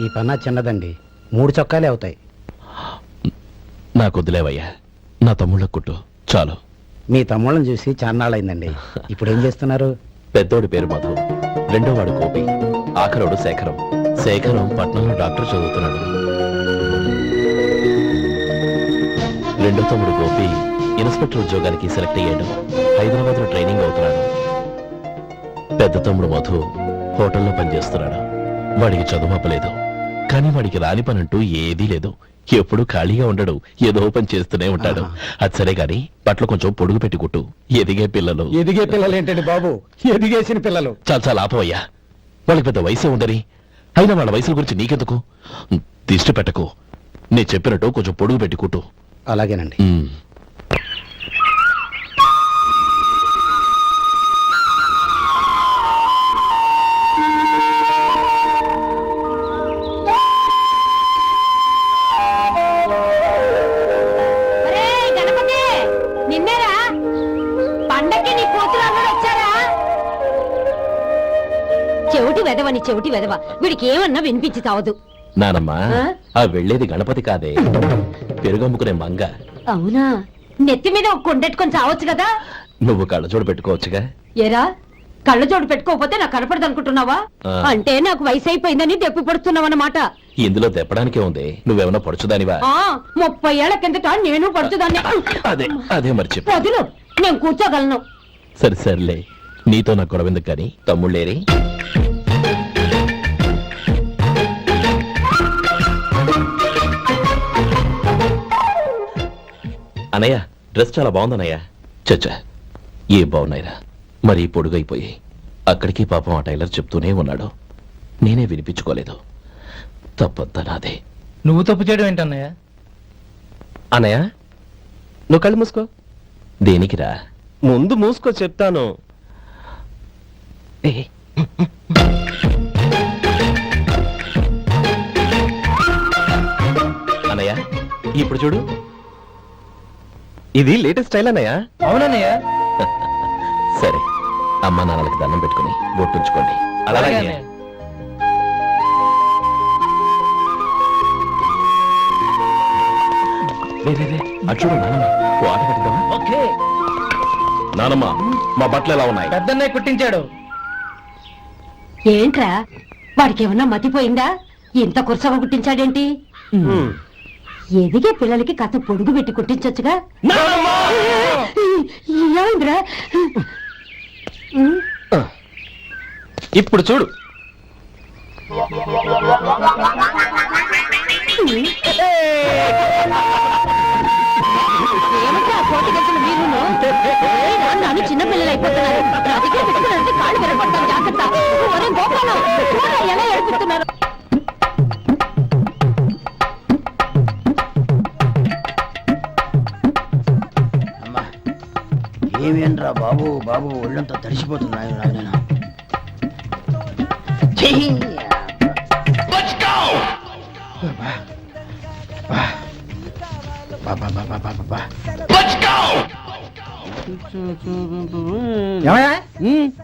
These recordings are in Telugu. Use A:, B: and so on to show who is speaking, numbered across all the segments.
A: ఈ పన్నా చిన్నదండి, 3 చొక్కాలే అవుతాయి.
B: నాకు వదిలేవయ్యా, నా తమ్ముళ్ళకు కుట్టు చాలు.
A: మీ తమ్ముళ్ళని చూసి చాన్నాళ్ళైందండి. ఇప్పుడు ఏం చేస్తున్నారు?
B: పెద్దోడి పేరు మధు, రెండోవాడు గోపి, ఆఖరోడు శేఖరం. శేఖరం పట్నంలో డాక్టర్ చదువుతున్నాడు. రెండో తమ్ముడు గోపి ఇన్స్పెక్టర్ ఉద్యోగానికి సెలెక్ట్ అయ్యాడు. హైదరాబాద్ లో ట్రైనింగ్ అవుతున్నాడు. పెద్ద తమ్ముడు మధు హోటల్లో పనిచేస్తున్నాడు. వాడికి చదువు అప్పలేదు, కానీ వాడికి రాని పనంటూ ఏదీ లేదు. ఎప్పుడు ఖాళీగా ఉండడు, ఏదో పని చేస్తూనే ఉంటాడు. అది సరే గాని బట్టలు కొంచెం పొడుగు పెట్టి కుట్టు. ఎదిగే పిల్లలు.
A: ఎదిగే పిల్లలు ఏంటండి బాబు, ఎదిగేసిన పిల్లలు.
B: చాలా చాలా ఆపవయ్యా, వాళ్ళకి పెద్ద వయసే ఉందని. అయినా వాళ్ళ వయసుల గురించి నీకెందుకు? దిష్టి పెట్టకు. నేను చెప్పినట్టు కొంచెం పొడుగు పెట్టి కుట్టు.
A: అలాగేనండి.
C: చెవిటి వెదవ, వీడికి ఏమన్నా వినిపించి తావదు.
B: నానమ్మా, ఆ వెళ్ళేది గణపతి కాదే, పెరుగమ్ముకునే మంగ.
C: అవునా? నెత్తి మీద ఒక కొండెట్టుకొని చావచ్చు కదా.
B: నువ్వు కళ్ళజోడు పెట్టుకోవచ్చుగా.
C: ఏరా, కళ్ళజోడు పెట్టుకోకపోతే నాకు కనపడదు అనుకుంటున్నావా? అంటే నాకు వయసు అయిపోయిందని దెప్పి పడుతున్నావన్నమాట.
B: ఇందులో తెప్పడానికే ఉంది. నువ్వేమన్నా పడుచుదానివా?
C: 30 ఏళ్ల కిందట నేను పడుచుదాన్ని.
B: అదే మర్చి
C: వదులు, నేను కూర్చోగలను.
B: సరే సర్లే, నీతో నాకు గొడవ ఎందుకు కానీ. తమ్ముళ్ళేరి? అనయ్య, డ్రెస్ చాలా బాగుందన్నయ్య. చచ్చా, ఏ బాగున్నాయిరా, మరీ పొడుగైపోయి. అక్కడికి పాపం ఆ టైలర్ చెప్తూనే ఉన్నాడు, నేనే వినిపించుకోలేదు. తప్పంతా నాదే.
D: నువ్వు తప్పు చేయడం ఏంటన్నయ్య?
B: అనయ్య, నువ్వు కళ్ళు మూసుకో. దేనికిరా?
E: ముందు మూసుకో చెప్తాను.
B: అనయ్య, ఇప్పుడు చూడు.
E: ఇది లేటెస్ట్ స్టైల్ అన్నయ్య.
D: అవునన్నయ్య.
B: సరే, అమ్మా నాన్నలకి దండం పెట్టుకుని బొట్టుంచుకోండి. అలాగే. అటు చూడు నానమ్మ, ఆట కట్టుదామా?
D: ఓకే.
B: నానమ్మ, మా బట్టలు ఎలా ఉన్నాయి?
D: పెద్దన్నయ్య కుట్టించాడు.
C: ఏంట్రా, వాడికి ఏమన్నా మతిపోయిందా? ఇంత కుర్చగా కుట్టించాడేంటి? ఎదిగే పిల్లలకి కథ పొడుగు పెట్టి కుట్టించొచ్చుగా. ఏమైందిరా?
E: ఇప్పుడు చూడు.
C: నన్ను చిన్న పిల్లలు అయిపోతున్నారు. నా దగ్గర పెట్టుకున్నారంటే కాళ్ళు విరగొడతాను, జాగ్రత్త. ఒరే గోపాలం, ఎలా ఏడిపిస్తున్నారు?
A: ఏమేంట్రా బాబు, బాబు ఒళ్ళంతా తడిసిపోతున్నాయి. నేను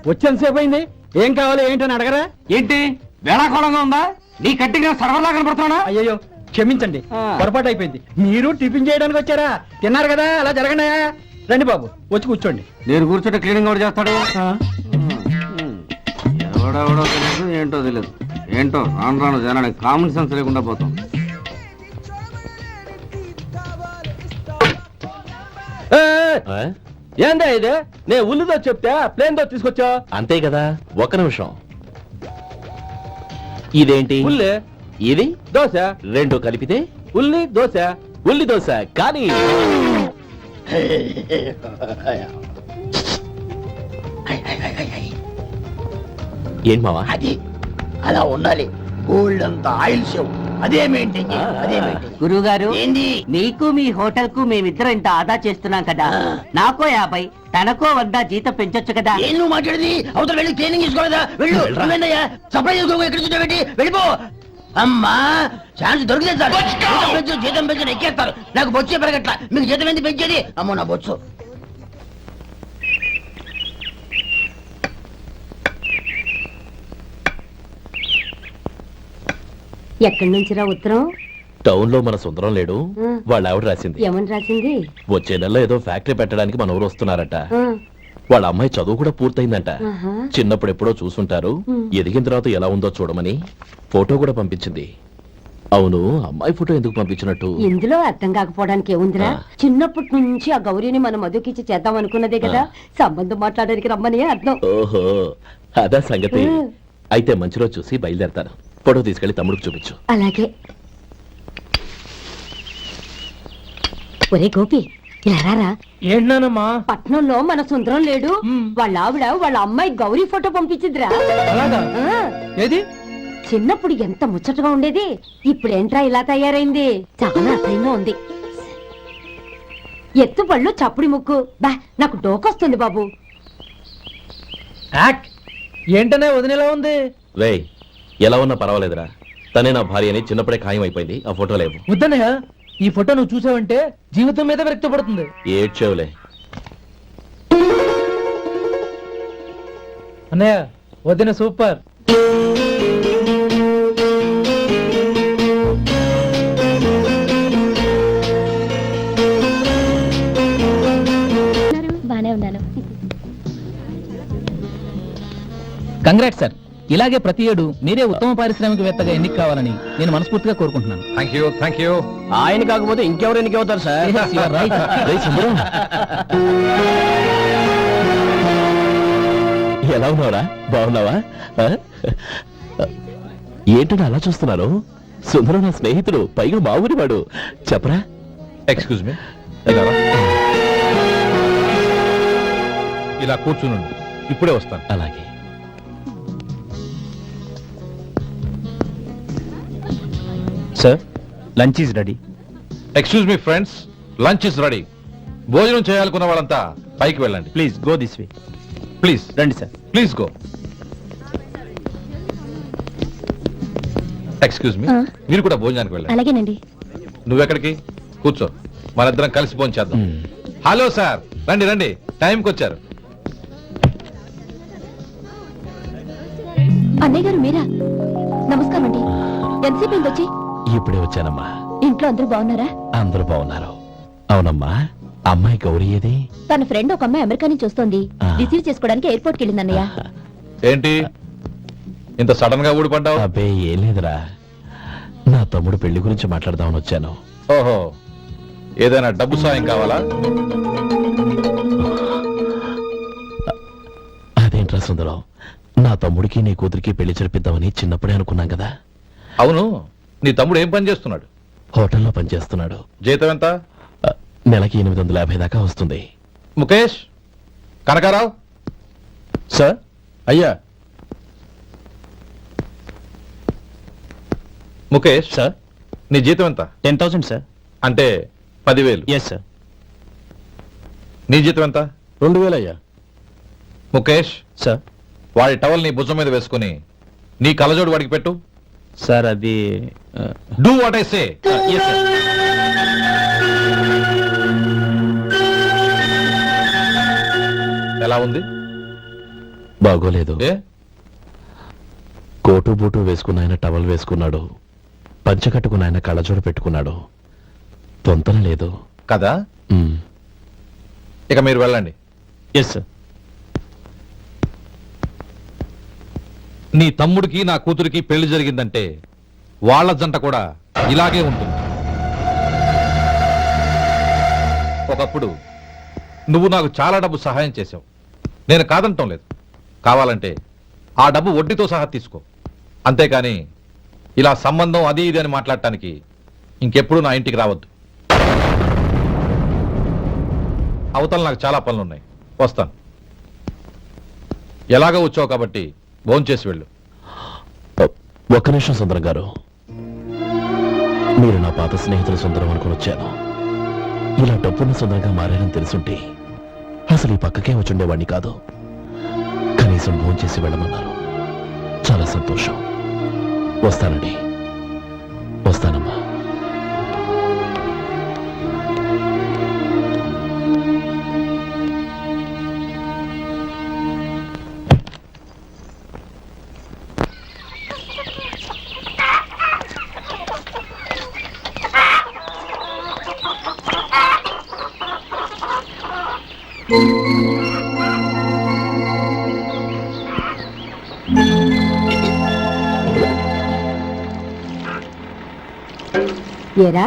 A: వచ్చేంతసేపు అయింది. ఏం కావాలి ఏంటని అడగరా?
D: ఏంటి వేళాకోళంగా ఉందా? నీ కట్టిగా సర్వర్లా కనపడుతున్నా?
A: అయ్యో క్షమించండి, పొరపాటు అయిపోయింది. మీరు టిఫిన్ చేయడానికి వచ్చారా? తిన్నారు కదా, అలా జరగండి. రండి బాబు, వచ్చి కూర్చోండి.
D: నేను కూర్చుంటే క్లీనింగ్ కూడా చేస్తాడు. ఎవడెవడో తెలియదు, ఏంటో తెలియదు. ఏంటో రాను రాను జనానికి కామన్ సెన్స్ లేకుండా పోతాం.
E: ఏందా ఇదే? నేను ఉల్లిదో చెప్తే ప్లేన్ తో తీసుకొచ్చా.
B: అంతే కదా. ఒక్క నిమిషం. ఇదేంటి?
E: ఉల్లి.
B: ఇది
E: దోశ.
B: రెండు కలిపితే
E: ఉల్లి దోశ.
B: ఉల్లి దోశ. కానీ ఏం మావా?
A: అది అలా ఉండాలి. గోల్డ్ అంత ఆయిల్ షో అదే మెయింటైన్ చేయాలి.
F: గురువుగారు,
A: ఏంది?
F: నీకు మీ హోటల్ కు మేమిద్దరం ఇంత ఆదా చేస్తున్నాం కదా, నాకో 50 తనకో 100 జీతం పెంచొచ్చు కదా.
A: ఏం నువ్వు మాట్లాడేది? అవతల వెళ్ళి ట్రైనింగ్ తీసుకోలేదా? వెళ్ళు. సప్లై చేసుకో, ఎక్కడ చూసి వెళ్ళిపో. అమ్మా, ఛాన్స్ దొరికితే చాలు. జీతం పెంచు ఎక్కేస్తారు. నాకు బొచ్చే పెరగట్ల. మీకు జీతం ఎందుకు పెంచేది? అమ్మో నా బొచ్చు.
C: ఎక్కడి నుంచిరా ఉత్తరం?
B: టౌన్ లో మన సుందరం లేడు, వాళ్ళ ఆవిడ రాసింది.
C: ఏమని రాసింది?
B: వచ్చే నెలలో ఏదో ఫ్యాక్టరీ పెట్టడానికి మన ఊరు వస్తున్నారట.
C: ఆ,
B: వాళ్ళ అమ్మాయి చదువు కూడా పూర్తయిందంట.
C: ఆహా.
B: చిన్నప్పుడు ఎప్పుడో చూసుంటారు, ఎదిగిన తర్వాత ఎలా ఉందో చూడమని ఫోటో కూడా పంపించింది. అవును, అమ్మాయి ఫోటో ఎందుకు పంపించినట్టు?
C: ఇందులో అర్థం కాకపోవడానికి ఏముందిరా? చిన్నప్పటి నుంచి ఆ గౌరీని మనం మధుకిచ్చి చేద్దాం అనుకున్నదే కదా. సంబంధం మాట్లాడడానికి రమ్మని అర్థం.
B: ఓహో, అదా సంగతి. అయితే మంచి రోజు చూసి బయలుదేరతాను. ఫోటో తీసుకెళ్లి తమ్ముడికి చూపించు.
C: అలాగే. ఒరే గోపి, ఇలా రారా.
E: ఏంటన్నానమ్మా?
C: పట్నంలో మన సుందరం లేడు, వాళ్ళ ఆవిడ వాళ్ళ అమ్మాయి గౌరీ ఫోటో పంపించిద్రా.
E: అలాగా?
C: ఆ,
E: ఏది?
C: చిన్నప్పుడు ఎంత ముచ్చటగా ఉండేది, ఇప్పుడేంట్రా ఇలా తయారైంది? చాలా అసహ్యంగా ఉంది. ఎత్తు పళ్ళు చప్పుడి ముక్కు, బా నాకు డోకొస్తుంది బాబు.
E: యాక్ ఏంటనే వదినేలా ఉంది?
B: రేయ్, ఎలా ఉన్నా పర్వాలేదురా. తనే నా భార్య అని చిన్నప్పుడే ఖాయం అయిపోయింది. ఆ ఫోటో లేవు.
E: వద్దన్నయ్య, ఈ ఫోటో నువ్వు చూసావంటే జీవితం మీద విరక్తి పడుతుంది.
B: ఏడ్చేవులే.
E: అన్నయ్య, వదిన సూపర్.
C: బానే ఉన్నాను.
G: Congrats sir. ఇలాగే ప్రతి ఏడు మీరే ఉత్తమ పారిశ్రామికవేత్తగా ఎన్నిక కావాలని నేను మనస్ఫూర్తిగా కోరుకుంటున్నాను.
D: Thank you.
A: ఆయన కాకపోతే ఇంకెవరు ఎన్నికవుతారు sir?
G: Yes, you are right.
B: రేయ్ సుందరం, ఎలా ఉన్నావురా? బాగున్నావా? ఆ? ఏంటని అలా చూస్తున్నారు? సుందరం నా స్నేహితుడు, పైగా మా ఊరి వాడు. చెప్పరా?
H: ఎక్స్క్యూజ్ మీ, ఇలా కూర్చుని ఇప్పుడే వస్తాను.
B: అలాగే.
G: Sir, lunch is ready.
H: Excuse me friends, lunch is ready. భోజనం చేయాలనుకున్న వాళ్ళంతా పైకి వెళ్ళండి.
G: Please go this way.
H: Please
G: రండి sir.
H: Please go. Excuse me, మీరు కూడా భోజనానికి వెళ్ళండి.
C: అలాగేనండి.
H: నువ్వెక్కడికి? కూర్చో, మనిద్దరం కలిసి భోజనం చేద్దాం. హలో సార్, రండి రండి, టైంకి వచ్చారు.
C: అన్నయ్య గారు మీరా? నమస్కారం అండి. ఎంతసేపు అయింది వచ్చి?
B: ఇప్పుడే వచ్చానమ్మా.
C: ఇంట్లో అందరూ బాగున్నారా?
B: అందరూ బాగున్నారు. అవునమ్మా, అమ్మాయి గౌరీ ఏది?
C: తన ఫ్రెండ్ ఒక అమ్మాయి అమెరికా నుంచి వస్తోంది. రిసీవ్ చేసుకోవడానికి ఎయిర్పోర్ట్ కి వెళ్ళింది అన్నయ్య.
H: ఏంటి ఇంత సడన్ గా ఊడిపడ్డావు?
B: అబ్బే ఏం లేదురా, నా తమ్ముడు పెళ్లి గురించి మాట్లాడదామని వచ్చాను.
H: ఓహో, ఏదైనా డబ్బు సాయం కావాలా?
B: అదేంట్రా సుందరం, నా తమ్ముడికి నీ కూతురికి పెళ్లి జరిపిద్దామని చిన్నప్పుడే అనుకున్నాం కదా.
H: అవును, నీ తమ్ముడు ఏం పని చేస్తున్నాడు?
B: హోటల్లో పనిచేస్తున్నాడు.
H: జీతం ఎంత?
B: నెలకి 850 దాకా వస్తుంది.
H: ముఖేష్, కనకారావు.
G: సార్.
H: అయ్యా. ముఖేష్
G: సార్.
H: నీ జీతం ఎంత?
G: 10,000 సార్.
H: అంటే 10,000.
G: Yes sir.
H: నీ జీతం ఎంత?
G: 2,000 అయ్యా.
H: ముఖేష్,
G: సార్.
H: వాడి టవల్ నీ భుజం మీద వేసుకుని నీ కలజోడు వాడికి పెట్టు.
G: సార్ అది
H: do what I say.
G: Yes sir.
H: ఎలా ఉంది?
B: బాగోలేదు.
H: ఏ?
B: కోటు బూటు వేసుకున్న ఆయన టవల్ వేసుకున్నాడు, పంచె కట్టుకున్న ఆయన కళ్ళజోడు పెట్టుకున్నాడు. తొంతన లేదు
H: కదా.
B: ఉమ్.
H: ఇక మీరు వెళ్ళండి.
G: Yes sir.
H: నీ తమ్ముడికి నా కూతురికి పెళ్లి జరిగిందంటే వాళ్ళ జంట కూడా ఇలాగే ఉంటుంది. ఒకప్పుడు నువ్వు నాకు చాలా డబ్బు సహాయం చేశావు, నేను కాదంటం లేదు. కావాలంటే ఆ డబ్బు వడ్డీతో సహా తీసుకో. అంతేకాని ఇలా సంబంధం అది ఇది అని మాట్లాడటానికి ఇంకెప్పుడు నా ఇంటికి రావద్దు. అవతల నాకు చాలా పనులున్నాయి, వస్తాను. ఎలాగో వచ్చావు కాబట్టి భోంచేసి వెళ్ళు.
B: ఒక్క నిమిషం సుందరం గారు, మీరు నా పాత స్నేహితుల సుందరం అనుకుని వచ్చాను. ఇలా డబ్బున్న సుందరంగా మారారని తెలుసుంటే అసలు ఈ పక్కకే వచ్చుండేవాడిని కాదు. కనీసం భోంచేసి వెళ్ళమన్నారు, చాలా సంతోషం. వస్తానండి. వస్తానమ్మా.
C: ఏరా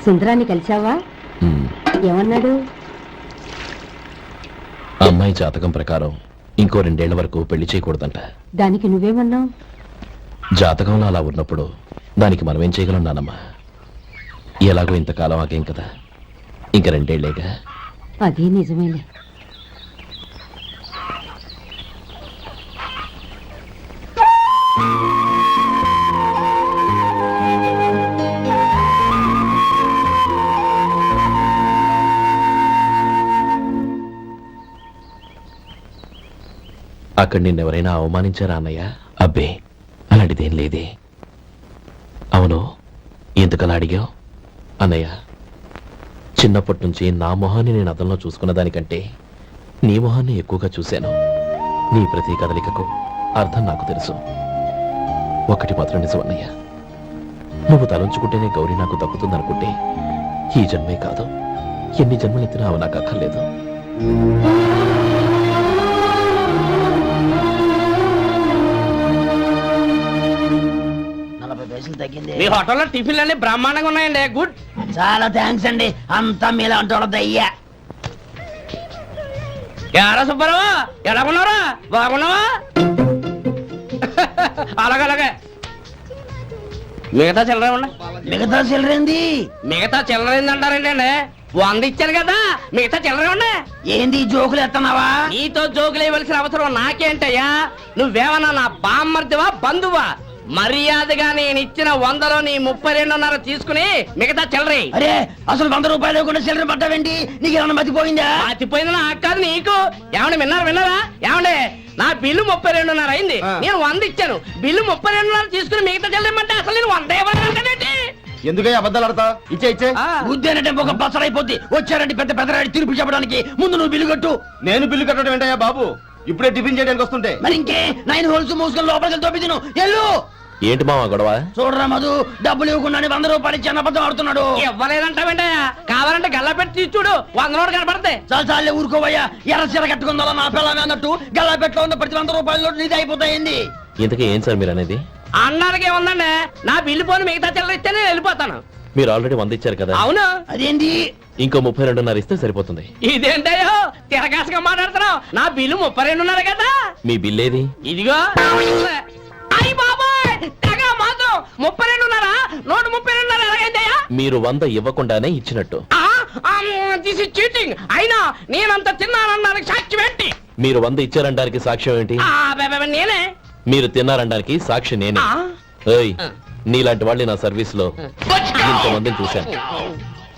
C: సుందరాన్ని కలిశావా?
B: ఉమ్,
C: ఏమన్నాడు?
B: అమ్మాయి జాతకం ప్రకారం ఇంకో 2 ఏళ్ల వరకు పెళ్లి చేయకూడదంట.
C: దానికి నువ్వేమన్నావు?
B: జాతకంలో అలా ఉన్నప్పుడు దానికి మనమేం చేయగలం నానమ్మా? ఎలాగో ఇంతకాలం ఆగేం కదా, ఇంక 2 ఏళ్లేగా.
C: అదే నిజమేలే.
B: అక్కడ నిన్నెవరైనా అవమానించారా అన్నయ్య? అబ్బే, అలాంటిదేం లేదే. అవును, ఎందుకలా అడిగావు? అన్నయ్య, చిన్నప్పటి నుంచి నా మొహాన్ని నేను అద్దంలో చూసుకున్న దానికంటే నీ మొహాన్ని ఎక్కువగా చూశాను. నీ ప్రతి కదలికకు అర్థం నాకు తెలుసు. ఒకటి మాత్రం నిజం అన్నయ్య, నువ్వు తలంచుకుంటేనే గౌరీ నాకు దక్కుతుందనుకుంటే ఈ జన్మే కాదు, ఎన్ని జన్మలెత్తినా అవి నాకు అక్కర్లేదు.
A: 40 పైసలు తగ్గింది.
F: మీ హోటల్లో టిఫిన్లు అన్ని బ్రహ్మాండంగా ఉన్నాయండి. గుడ్.
A: చాలా థ్యాంక్స్ అండి, అంతా మీలా అంటాడు అయ్యా.
F: ఎరా సుబ్బారావు, ఎలా ఉన్నారా? బాగున్నావా? అలాగే మిగతా చిల్లర ఉన్నా.
A: మిగతా చిల్లరేంది?
F: మిగతా చిల్లర ఏందంటారండి? 100 ఇచ్చాను కదా, మిగతా చిల్లర ఉన్నా.
A: ఏంది జోకులు ఎత్తన్నావా?
F: నీతో జోకులు ఇవ్వాల్సిన అవసరం నాకేంటయ్యా? నువ్వేమన్నా నా బామ్మర్దివా, బంధువా? మర్యాదగా నేను ఇచ్చిన 100లో నీ 32.5 తీసుకుని మిగతా చిల్లరి.
A: అరే, అసలు 100 రూపాయలు కూడా చిల్లర పట్టావేంటి? నీకు ఏమన్నా మతిపోయిందా?
F: పాతిపోయింది నాకు కాదు, నీకు. ఏమండి విన్నారా? ఏమండి, నా బిల్లు 32.5 అయింది. నేను 100 ఇచ్చాను, బిల్లు 32.5 తీసుకుని మిగతా చెల్లిమంటే అసలు నేను 100 ఇవ్వాలంటే
E: ఎందుకయ్యా అబద్ధాలు ఆడతా? ఇచ్చే
A: ఉద్యానంటే ఒక బసరైపోద్ది. వచ్చారంటే పెద్ద పెద్దరాడి తీర్పు చెప్పడానికి ముందు నువ్వు బిల్లు కట్టు.
E: నేను బిల్లు కట్టడం ఏంటయ్యా బాబు? ఇప్పుడే టిఫిన్ చేయడానికి వస్తుంటే.
A: మరి ఇంకే 9 హోల్స్ మూసుకొని లోపలికి తోపించను. ఎల్లు.
B: ఏంటి మావా గొడవ?
A: చూడరా మధు, డబ్బులు ఇవ్వకుండానే 100 రూపాయలు ఇచ్చి అబద్ధం ఆడుతున్నాడు.
F: ఇవ్వలేదంటావేంటయ్యా? కావాలంటే గల్లా పెట్టి తీసి చూడు, 100 నోటు కనపడతాయి.
A: చాలే ఊరుకోవయ్యా. ఎర్ర చీర కట్టుకుందా నా పిల్లమే అన్నట్టు గల్లాపెట్లో ఉన్న ప్రతి 100 రూపాయలు నీది అయిపోతాయింది.
B: ఇంతకీ ఏం సార్ మీరు అనేది?
F: అన్నానికి ఏముందండి, నా బిల్లు పోని మిగతా చిల్లర ఇస్తే నేను వెళ్ళిపోతాను.
B: మీరు ఆల్రెడీ 100 ఇచ్చారు కదా.
F: అవును.
A: అదేంటి?
B: ఇంకో 32.5 ఇస్తే సరిపోతుంది.
F: ఇదేంటయ్యో తిరగాసుగా మాట్లాడుతున్నావు? నా బిల్లు 32.5 కదా.
B: మీ బిల్ ఏది?
F: ఇదిగో. అయ్యి బాబాయ్, తెగ మాతో 32.5 నోటు 32.5 ఎలాగైందయ్యా?
B: మీరు 100 ఇవ్వకుండానే ఇచ్చినట్టు.
F: This is cheating. అయినా నేనంత తిన్నానన్నానికి సాక్ష్యం ఏంటి?
B: మీరు 100 ఇచ్చారనడానికి సాక్ష్యం ఏంటి?
F: నేనే.
B: మీరు తిన్నారనడానికి సాక్షి నేనే.
F: ఆ.
B: ఏయ్, నీలాంటి వాళ్ళని నా సర్వీస్ లో ఇంతమందిని చూశాను.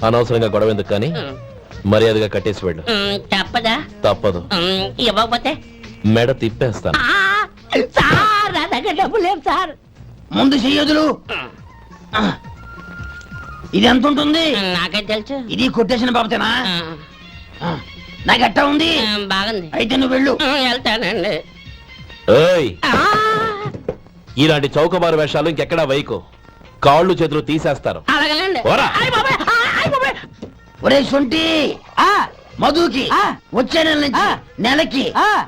B: అనవసరంగా గొడవ ఎందుకు కానీ మర్యాదగా కట్టేసి వెళ్ళు.
F: చెప్పదా?
B: తప్పదు.
F: ఇవ్వకపోతే
B: మెడ తిప్పేస్తాను.
F: సార్, నా దగ్గర డబ్బు లేదు సార్.
A: ముందు చెయ్యదులు. ఇది ఎంత ఉంటుంది?
F: నాకే తెలుసు.
A: ఇది కొట్టేసిన బాబతేనా? నాకు ఎట్టా ఉంది?
F: బాగుంది.
A: అయితే నువ్వు వెళ్ళు.
F: వెళ్తానండి.
B: ఏయ్, ఇలాంటి చౌకబారు వేషాలు ఇంకెక్కడా వైకు. కాళ్ళు చేతులు తీసేస్తారు.
F: అలాగేనండి.
B: ఓరా.
A: ఒరే సొంటి, మధుకి వచ్చే నెల నుంచి నెలకి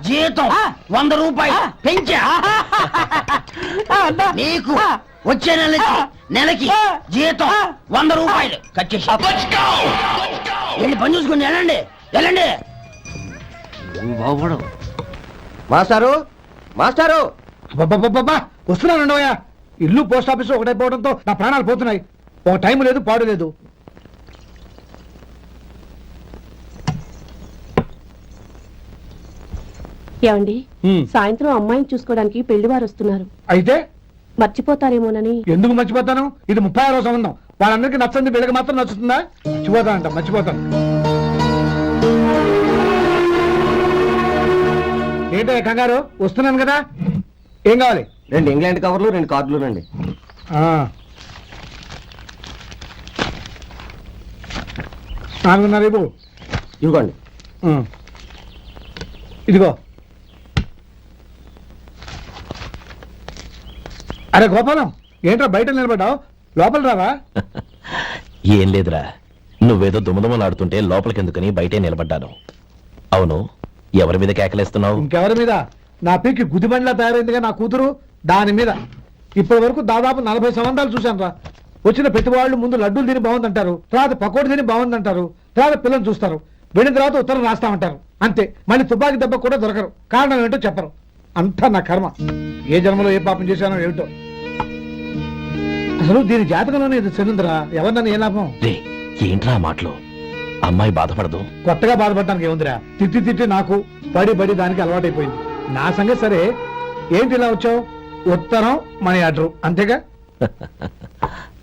A: జీతం 100 రూపాయలు పెంచా. నీకు వచ్చే నెల నుంచి నెలకి జీతం 100 రూపాయలు కట్ చేసి వెళ్ళి పని చూసుకుని వెళ్ళండి.
E: మాస్టారు, మాస్టారు, వస్తున్నాను. ఇల్లు పోస్ట్ ఆఫీసు ఒకటైపోవడంతో నా ప్రాణాలు పోతున్నాయి. ఒక టైం లేదు, పాడు లేదు.
I: ఏమండి, సాయంత్రం అమ్మాయిని చూసుకోవడానికి పెళ్లివారు వస్తున్నారు.
E: అయితే
I: మర్చిపోతారేమోనని.
E: ఎందుకు మర్చిపోతాను? ఇది 36వ సంబంధం. వాళ్ళందరికీ నచ్చంది, వీళ్ళకి మాత్రం నచ్చుతుందా? మర్చిపోతాను. ఏంటో కంగారు? వస్తున్నాను కదా. ఏం కావాలి?
D: 2 ఇంగ్లాండ్ కవర్లు, 2 కార్డులు రండి.
E: నాలుగున్నర
D: ఇవ్వండి.
E: ఇదిగో. అరే గోపాలం, ఏంట్రా బయట నిలబడ్డావు? లోపల రావా?
B: ఏం లేదురా, నువ్వేదో దుమదుమలాడుతుంటే లోపలికెందుకని బయటే నిలబడ్డాను. అవును, ఎవరి మీద కేకలేస్తున్నావు?
E: ఇంకెవరి మీద? నా పీకి గుదిబండ్లా తయారైందిగా నా కూతురు, దాని మీద. ఇప్పటి వరకు దాదాపు 40 సంవత్సరాలు చూశాను రా. వచ్చిన ప్రతి వాళ్ళు ముందు లడ్డూలు తిని బాగుందంటారు, తర్వాత పకోడీ తిని బాగుందంటారు, తర్వాత పిల్లలు చూస్తారు, వెళ్ళిన తర్వాత ఉత్తరం రాస్తామంటారు, అంతే. మళ్ళీ తుపాకీ దెబ్బ కూడా దొరకరు. కారణం ఏంటో చెప్పరు. అంతా నా కర్మ. ఏ జన్మలో ఏ పాపం చేశానో ఏమిటో. అసలు దీని జాతకంలోనే ఇది చెందిందిరా. ఎవరినని ఏ లాభం?
B: రే, ఏంట్రా ఆ మాటలు? అమ్మాయి బాధపడదు.
E: కొత్తగా బాధపడటానికి ఏముందిరా? తిట్టి తిట్టి నాకు పడి దానికి అలవాటైపోయింది. నా సంగతి సరే, ఏంటి ఇలా వచ్చావు? ఉత్తరం మనీ ఆర్డర్, అంతేగా?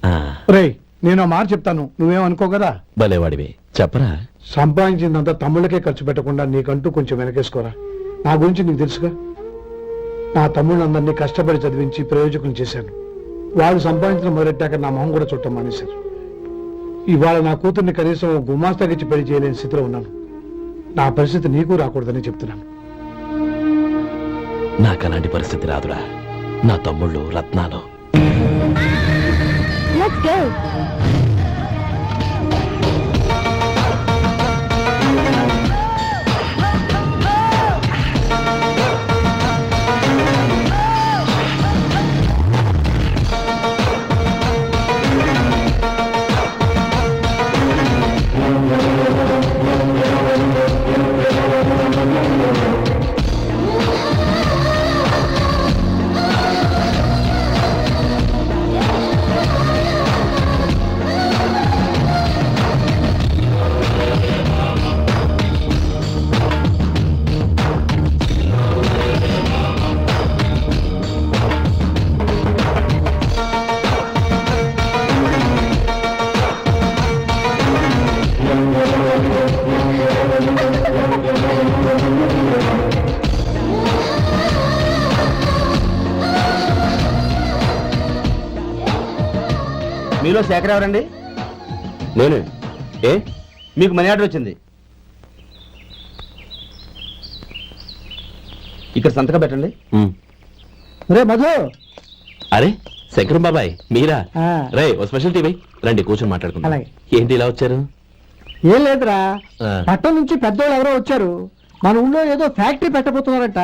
B: ఆ,
E: రేయ్, నేను ఆ మాట చెప్తాను, నువ్వేమనుకో కదా.
B: భలేవాడివి, చెప్పరా.
E: సంపాదించిందంతా తమ్ముళ్ళకే ఖర్చు పెట్టకుండా నీకంటూ కొంచెం వెనకేసుకోరా. నా గురించి నీకు తెలుసుగా. నా తమ్ముళ్ళందరినీ కష్టపడి చదివించి ప్రయోజకులు చేశాను. వాళ్ళు సంపాదించడం మొదలెట్టాక నా మొహం కూడా చుట్టం మానేశారు. ఇవాళ నా కూతుర్ని కనీసం గుమాస్తాకిచ్చి పెళ్లి చేయలేని స్థితిలో ఉన్నాను. నా పరిస్థితి నీకు రాకూడదని చెప్తున్నాను.
B: నాకు అలాంటి పరిస్థితి రాదురా. నా తమ్ముళ్ళు రత్నాలు.
C: Let's go.
D: మీలో శేఖర్ ఎవరండి?
B: నేనే. ఏ?
D: మీకు మనీ ఆర్డర్ వచ్చింది. ఇక్కడ సంతకం పెట్టండి.
E: రే మధు.
B: అరే శంకరం బాబాయ్, మీరా?
E: ఆ.
B: రే, ఓ స్పెషల్ టీవీ రండి, కూర్చొని మాట్లాడుకుందాం.
E: అలాగే.
B: ఏంటి ఇలా వచ్చారు?
E: ఏం లేదురా,
B: ఆ.
E: పట్టణం నుంచి పెద్దోళ్ళు ఎవరో వచ్చారు. మన ఊళ్ళో ఏదో ఫ్యాక్టరీ పెట్టబోతున్నారంట.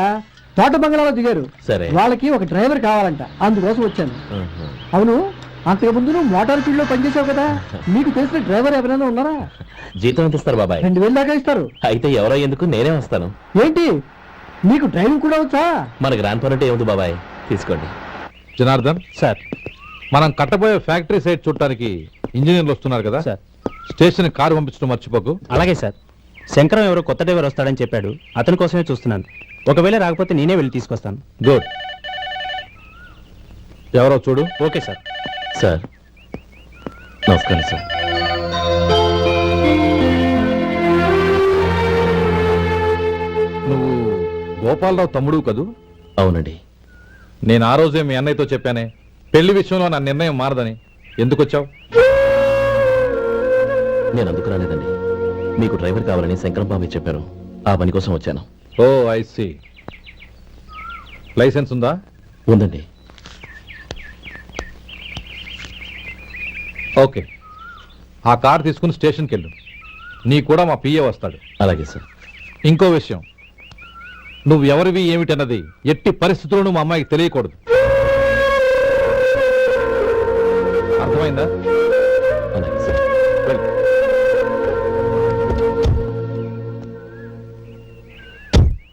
E: తోట బంగ్లాలో దిగారు.
B: సరే.
E: వాళ్ళకి ఒక డ్రైవర్ కావాలంట, అందుకోసం వచ్చాను.
B: ఆహా.
E: అవును, అంతకు ముందు నువ్వు మోటార్ ఫీల్డ్ లో పనిచేసావు కదా, నీకు తెలిసిన డ్రైవర్ ఎవరైనా ఉన్నారా?
B: జీతం ఎంత ఇస్తారు బాబాయ్?
E: 2000 దాకా ఇస్తారు.
B: అయితే ఎవరో ఎందుకు, నేనే వస్తాను.
E: ఏంటి, నీకు డ్రైవింగ్ కూడా వచ్చా?
B: మన గ్రాండ్ పరంటే ఏముంది బాబాయ్, తీసుకోండి.
H: జనార్దన్
G: సార్.
H: మనం కట్టబోయే ఫ్యాక్టరీ సైట్ చూడటానికి ఇంజనీర్లు వస్తున్నారు కదా
G: సార్.
H: స్టేషన్ కారు పంపించడం మర్చిపోకు.
G: అలాగే సార్. శంకరం ఎవరో కొత్త డ్రైవర్ వస్తాడని చెప్పాడు, అతని కోసమే చూస్తున్నాను. ఒకవేళ రాకపోతే నేనే వెళ్ళి తీసుకొస్తాను.
H: గుడ్. ఎవరో చూడు.
G: Okay sir.
B: సార్, నమస్కారం సార్.
H: నువ్వు గోపాలరావు తమ్ముడు కదూ?
B: అవునండి.
H: నేను ఆ రోజే మీ అన్నయ్యతో చెప్పానే, పెళ్లి విషయంలో నా నిర్ణయం మారదని. ఎందుకు వచ్చావు?
B: నేను అందుకు రాలేదండి. మీకు డ్రైవర్ కావాలని శంకరం బాబాయ్ చెప్పారు, ఆ పని కోసం వచ్చాను.
H: ఓ ఐ సీ. లైసెన్స్ ఉందా?
B: ఉందండి.
H: ఓకే, ఆ కార్ తీసుకుని స్టేషన్కి వెళ్ళు. నీ కూడా మా పిఏ వస్తాడు.
B: అలాగే సార్.
H: ఇంకో విషయం, నువ్వు ఎవరివి ఏమిటన్నది ఎట్టి పరిస్థితుల్లోనూ మా అమ్మాయికి తెలియకూడదు. అర్థమైందా?
B: అలాగే సార్.
H: వెళ్ళు.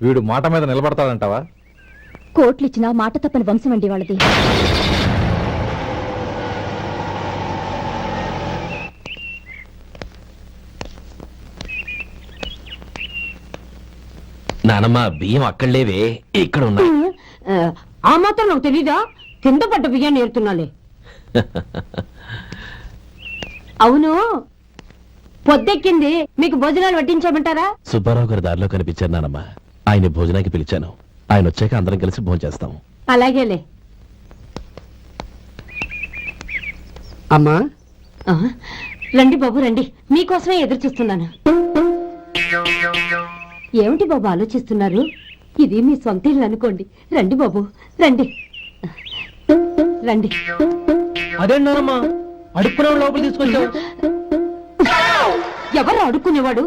H: వీడు మాట మీద నిలబడతాడంటావా?
C: కోట్లు ఇచ్చినా మాట తప్పని వంశం అండి వాళ్ళది.
B: నానమ్మ, బియ్యం అక్కడ లేవే, ఇక్కడ ఉన్నాయి.
C: ఆ మాత్రం నాకు తెలీదా? కింద పడ్డ బియ్యాన్ని ఏరుతున్నాలే. అవును, పొద్దెక్కింది, మీకు భోజనాలు వడ్డించమంటారా?
B: సుబ్బారావు గారి దారిలో కనిపించారు నానమ్మ. ఆయన భోజనానికి పిలిచాను. ఆయన వచ్చాక అందరం కలిసి భోజనం చేస్తాం.
C: అలాగేలే.
E: అమ్మా,
C: రండి బాబు రండి, మీకోసమే ఎదురు చూస్తున్నాను. ఏమిటి బాబు ఆలోచిస్తున్నారు? ఇది మీ సొంత ఇల్లు అనుకోండి. రండి బాబు రండి రండి.
E: అదేంటమ్మా అడుక్కునే లోపల తీసుకొచ్చావు?
C: ఎవరు అడుక్కునేవాడు?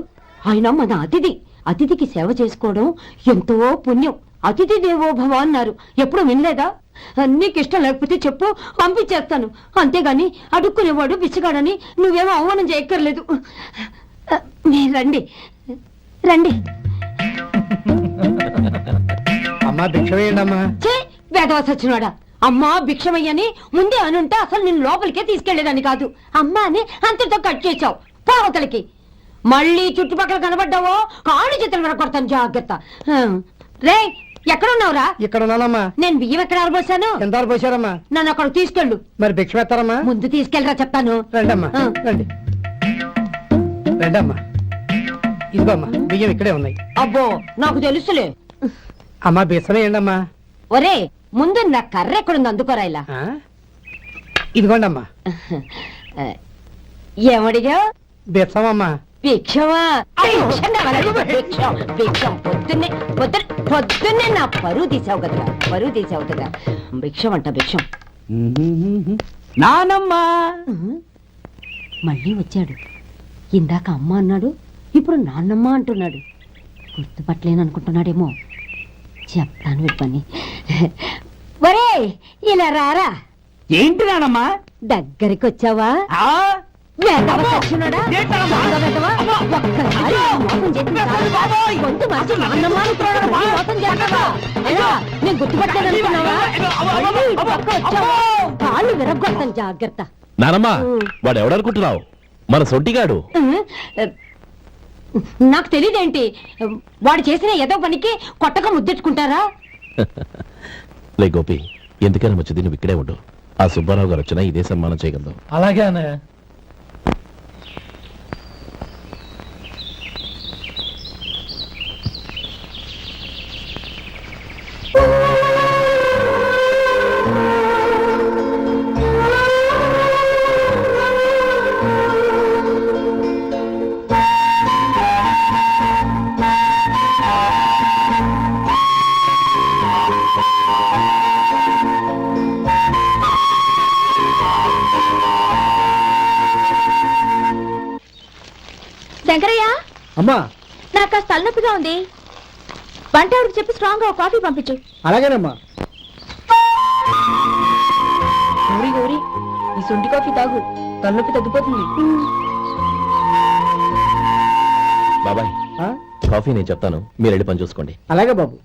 C: ఆయన మన అతిథి, అతిథికి సేవ చేసుకోవడం ఎంతో పుణ్యం. అతిథి దేవో భవ అన్నారు, ఎప్పుడు వినలేదా? నీకు ఇష్టం లేకపోతే చెప్పు, పంపించేస్తాను. అంతేగాని అడుక్కునేవాడు బిచ్చగాడని నువ్వేమో అవమానం చేయక్కర్లేదు. మీరు రండి రండి.
E: అమ్మా భిక్ష వేయండి అమ్మా.
C: చే వేదవ సచ్చినవాడా, అమ్మా భిక్షమయ్యని ముందే అనుంటే అసలు నిన్ను లోపలికే తీసుకెళ్లేదని కాదు. అమ్మా అని అంతటితో కట్ చేసావు. పావతలకి మళ్ళీ చుట్టుపక్కల కనబడ్డావో కాళ్ళు చేతులు వినకొడతాను, జాగ్రత్త. రే ఎక్కడున్నావురా?
E: ఇక్కడ ఉన్నానమ్మా.
C: నేను బియ్యం ఎక్కడ ఆరబోసాను?
E: ఎంత పోసారమ్మా?
C: నన్ను అక్కడ తీసుకెళ్ళు.
E: మరి భిక్ష పెడతారమ్మా?
C: ముందు తీసుకెళ్ళరా చెప్తాను.
E: రండమ్మా
C: ఆ.
E: రండి రండమ్మా. ఇదిగోమ్మా బియ్యం ఇక్కడే ఉన్నాయి.
C: అబ్బో నాకు తెలుసులే.
E: అమ్మా బిచ్చం వేయండి అమ్మా.
C: ఒరే ముందు నా కర్ర ఎక్కడుంది, అందుకోరా ఇలా.
E: ఆ? ఇదిగోండి అమ్మా.
C: ఏమడిగా?
E: బిచ్చమమ్మా.
C: భిక్షమా? భిక్షం కావాలా? భిక్షం భిక్షం. పొద్దున్నే నా పరువు తీసావు కదరా, పరువు తీసావు కదా. భిక్షం అంట భిక్షం.
F: నానమ్మా
C: మళ్ళీ వచ్చాడు. ఇందాక అమ్మ అన్నాడు, ఇప్పుడు నాన్నమ్మ అంటున్నాడు. గుర్తుపట్టలేననుకుంటున్నాడేమో. చెప్తాను వీడి పని. ఒరే ఇలా రారా.
F: ఏంటి నానమ్మా?
C: దగ్గరికి వచ్చావా? వేదవ సచ్చినోడా? దొంగ వేదవ. ఒక్కసారి మోసం చేసిన చాలు. గొంతు మార్చి నాన్నమ్మ అనుకున్నాడు, మోసం చేస్తావా? ఎలా? నేను గుర్తుపట్టలేదనుకున్నావా? మళ్ళీ ఇటు పక్క వచ్చావా? కాళ్ళు విరగొడతాను, జాగ్రత్త.
B: నానమ్మా, వాడు ఎవడనుకుంటున్నావు? మన సొంటిగాడు.
C: నాకు తెలియదేంటి, వాడు చేసిన ఏదో పనికి కొట్టక ముద్దెట్టుకుంటారా?
B: లే గోపి, ఎందుకైనా మంచిది నువ్వు ఇక్కడే ఉండు. ఆ సుబ్బారావు గారు వచ్చినా ఇదే సన్మానం చేయగలదు.
E: అలాగే అన్నయ్య.
I: శంకరయ్య,
E: అమ్మా
I: నాకు కాస్త తలనొప్పిగా ఉంది. వంట ఆవిడకి చెప్పి స్ట్రాంగ్ గా ఒక కాఫీ పంపించు.
E: అలాగేనమ్మా.
I: గౌరీ గౌరీ, ఈ సొంటి కాఫీ తాగు, తలనొప్పి తగ్గిపోతుంది.
B: బాబాయ్,
E: ఆ?
B: కాఫీ నేను చెప్తాను, మీరు వెళ్ళి పని చూసుకోండి.
E: అలాగే బాబు.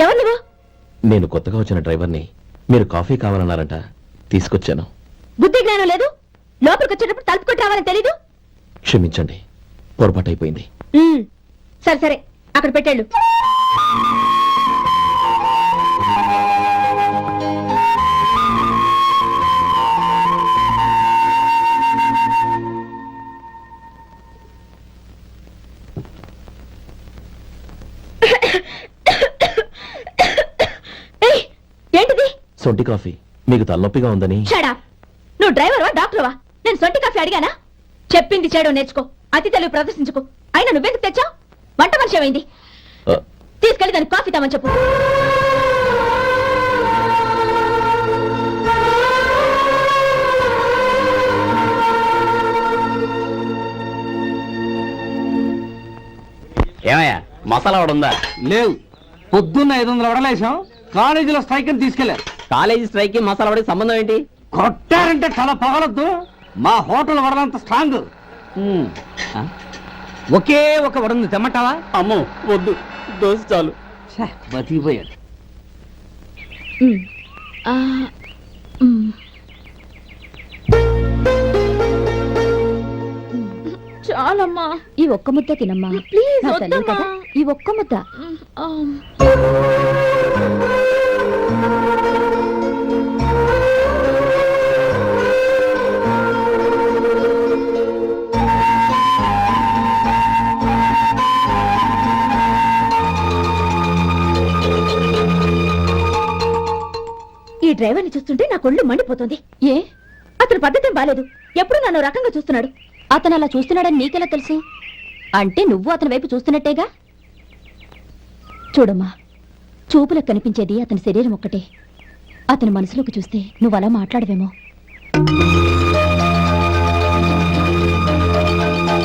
I: ఎవరు నువ్వు?
B: నేను కొత్తగా వచ్చిన డ్రైవర్ని. మీరు కాఫీ కావాలన్నారంట, తీసుకొచ్చాను.
I: బుద్ధి జ్ఞానం లేదు. లోపలికి వచ్చేటప్పుడు తలుపు కొట్టి రావాలని తెలీదు.
B: క్షమించండి, పొరపాటు అయిపోయింది.
I: సరే సరే, అక్కడ పెట్టేళ్ళు. ఏంటిది?
B: సొంటి కాఫీ. మీకు తలనొప్పిగా ఉందని.
I: షడా, నువ్వు డ్రైవర్వా డాక్టర్వా? నేను సొంటి కాఫీ అడిగానా? చెప్పింది చేయడం నేర్చుకో, అతి తెలివి ప్రదర్శించుకో. అయినా నువ్వెందుకు తెచ్చావు? వంట మనిషి ఏమైంది?
B: ఆ,
I: తీసుకెళ్ళి దానికి కాఫీ తామని చెప్పు.
F: ఏమయ్యా, మసాలా వాడు ఉందా?
D: లేవు. పొద్దున్న 500 వడలేసాం, కాలేజీలో స్ట్రైక్ అని తీసుకెళ్లారు.
F: కాలేజీ స్ట్రైక్ కి మసాలా వాడికి సంబంధం ఏంటి?
D: కొట్టారంటే తల పగలొద్దు. మా హోటల్ వడలంత స్ట్రాంగ్. ఒకే ఒక వడంది తెమ్మంటావా?
F: అమ్మో వద్దు, దోశ చాలు.
D: బతికిపోయాడు.
I: చాలమ్మా, ఈ ఒక్క ముద్ద తినమ్మా ప్లీజ్. కదా ఈ ఒక్క ముద్ద. ఈ డ్రైవర్ని చూస్తుంటే నా కొళ్ళు మండిపోతుంది. ఏ అతని పద్ధతి బాలేదు. ఎప్పుడు నన్ను రకంగా చూస్తున్నాడు. అతను అలా చూస్తున్నాడని నీకెలా తెలుసు? అంటే నువ్వు అతని వైపు చూస్తున్నట్టేగా. చూడమ్మా, చూపులకు కనిపించేది అతని శరీరం ఒక్కటే. అతని మనసులోకి చూస్తే నువ్వు అలా మాట్లాడవేమో.